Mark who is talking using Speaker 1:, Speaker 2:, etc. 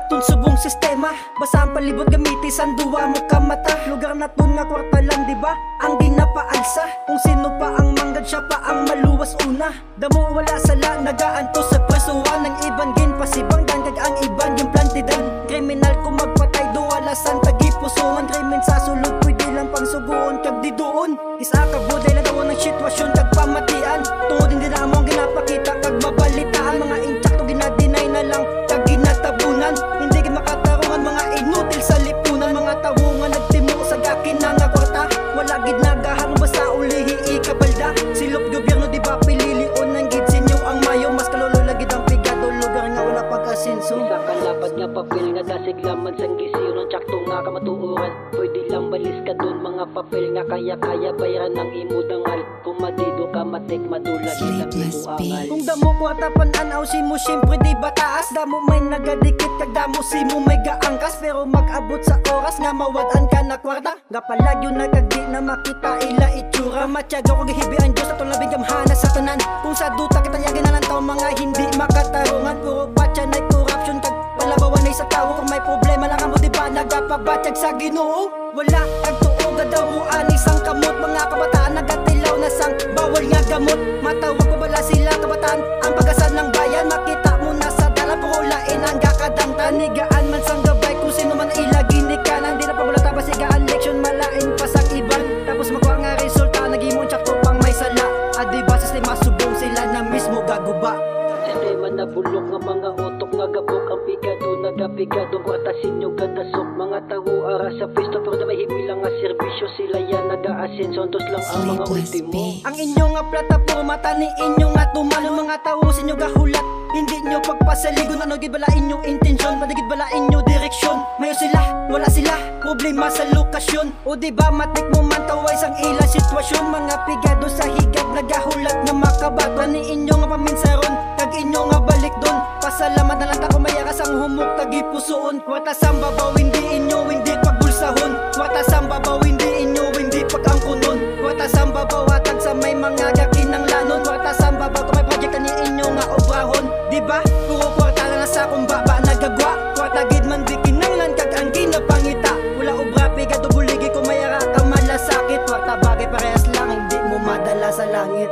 Speaker 1: naton subong sistema. Basa ang palibot gamiti sanduwa mo kamata. Lugar naton nga kwarta lang diba ang ginapaalsa. Kung sino pa ang manggad siya pa ang maluwas una. Damo wala sala nagaanto sa presuhan. Ng iban gin pasibang dan kag ang iban gin plantidan. Kriminal ko magpatay do alasan tagipusuhan. Krimen sa sulod pwede lang pang suguon kag di doon. Isa ka buday na daw ng sitwasyon kag pamatian. Tungod hindi na among ginapakita kag mabalitaan. Mga intsak to ginadinay na lang kag ginatabunan. Hindi gid makatarungan mga inutil sa lipunan. Mga tawungan nagtimo sa gakin na nga kwarta. Wala gid nagahang basta ulihi ikabalda. Silop gobyerno di ba pililion ng gid sinyo ang mayo. Mas kalululo gid ang pigado lugar nga wala pag-asenso.
Speaker 2: Sa kalapad nga papel nga dasiglaman sang gisiro ng tsakto nga kamatuoran. Pwede lang balis ka dun mga papel nga kaya-kaya bayaran ng imo dangal. Kung madido ka matik madula ilang imo angal.
Speaker 1: Kung damo kwarta pananaw si mo syempre di ba taas. Damo may nagadikit kag damo si mo may gaangkas. Pero mag-abot sa oras nga mawad-an ka na kwarta. Gapalagyo na kag di na makita ila itsura. Matyaga ko gihibi ang Diyos atong labing gamhana sa tanan. Kung sa duta kita yagin na lang tao mga hindi makatarungan. Puro patya na corruption kag palabawan ay sa tao. Kung may problema lang mo di ba nagapabatyag sa Ginoo. Wala kag tuoga daw mo anis ang kamot. Mga kabataan nagatilaw na sang bawal nga gamot. Matawag pa bala sila kabataan ang pag-asa ng bayan. Makita mo na sa dala puro lain ang gakadang tanigaan man sang gabay. Kung sino man ilagi ni kanan di na pabulata pa sigaan leksyon malain pa sa iban. Tapos makuha nga resulta nagimon tsakto pang may sala. Adi ba sistema subong sila na mismo gaguba.
Speaker 2: Sistema na bulok nga mga utok nga gabok. Ang pigado nagapigado kwarta sinyo gadasok. Mga tawo ara sa pwesto pero na may hibilang nga serbisyo. Sila yan naga-asenso ontos lang ang mga ultimo.
Speaker 1: Ang inyo nga plataporma tani inyo nga tumalo. Mga tawo sinyo gahulat hindi nyo pagpasaligon. Ano gid bala inyong intensyon padigid bala inyo direksyon. Mayo sila wala sila problema sa lokasyon. O di ba matik mo man taway sang ila sitwasyon. Mga pigado sa higad nagahulat nga makabago. Ni inyo nga paminsaron kag inyo nga balik don. Pasalamat na lang ta kung mayakas ang humok tagipusoon. Kwarta sang babaw hindi inyo hindi pagbulsahon. Kwarta sang babaw hindi inyo hindi pagangkunon. Kwarta sang babaw atag sa may mga gakinang lanon. Kwarta sang babaw kung may project ni inyo nga obrahon. Di ba? Puro kwarta lang sa kung baba nagagwa. Kwarta gid man di kinanglan kag ang ginapangita. Wala obra pigado buligi kung mayara ka malasakit. Kwarta bagay parehas lang hindi mo madala sa langit.